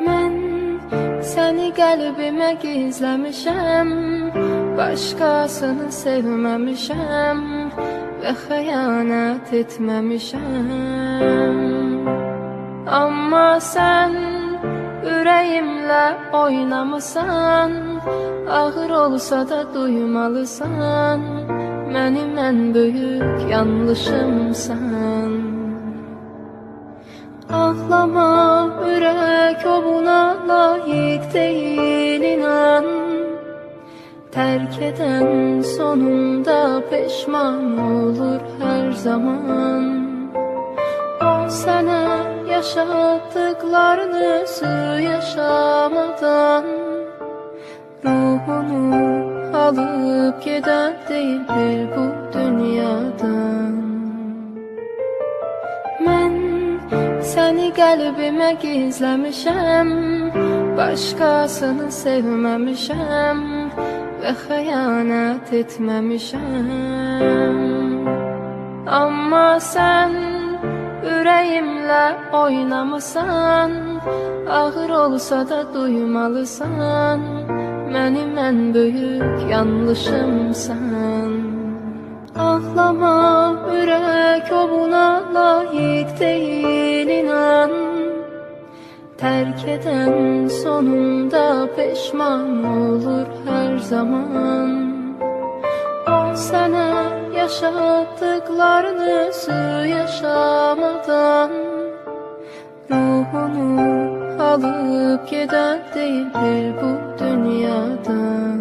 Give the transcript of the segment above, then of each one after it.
Mən səni qəlbimə gizləmişəm, başqasını sevməmişəm və xəyanət etməmişəm. Amma sən ürəyimlə oynamısan, ağır olsa da duymalısan, mənim ən böyük yanlışımsan. Ağlama, ürək o buna layiq deyil, inan. Tərk edən sonunda peşman olur hər zaman. O sənə yaşatdıqlarını özü yaşamadan, ruhunu alıp gedən deyildir bu dünyadan. Mən səni qəlbimə gizləmişəm, başqasını sevməmişəm və xəyanət etməmişəm. Amma sən ürəyimlə oynamısan, ağır olsa da duymalısan, mənim ən böyük yanlışımsan. Ağlama, ürək o buna layiq deyil, inan. Tərk edən sonunda peşman olur hər zaman. O sənə yaşatdıqlarını özü yaşamadan, ruhunu alıp gedən deyildir bu dünyadan.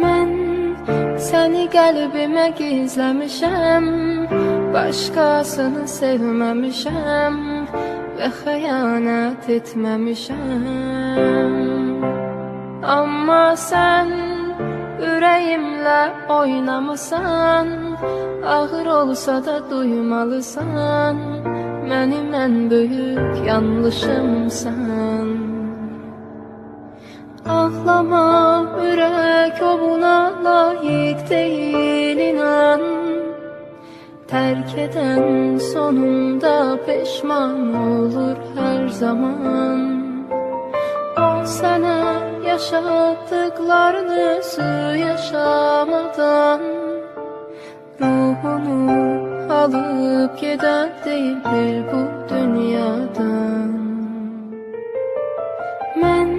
Mən səni qəlbimə gizləmişəm, başqasını sevməmişəm və xəyanət etməmişəm. Amma sən ürəyimlə oynamısan, ağır olsa da duymalısan, mənim ən böyük yanlışımsan. Ağlama, ürək o buna layiq deyil, inan. Tərk edən sonunda peşman olur hər zaman. O sənə yaşatdıqlarını özü yaşamadan, ruhunu alıp gedən deyildir bu dünyadan. Mən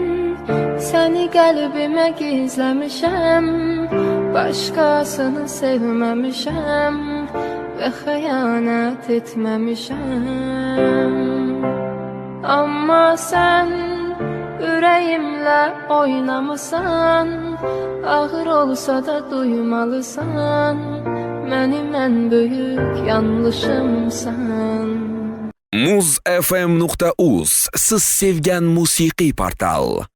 səni qəlbimə gizləmişəm, başqasını sevməmişəm və xəyanət etməmişəm. Amma sən ürəyimlə oynamısan, ağır olsa da duymalısan, mənim ən böyük yanlışımsan. Muz FM.uz siz sevgan musiqiy portal.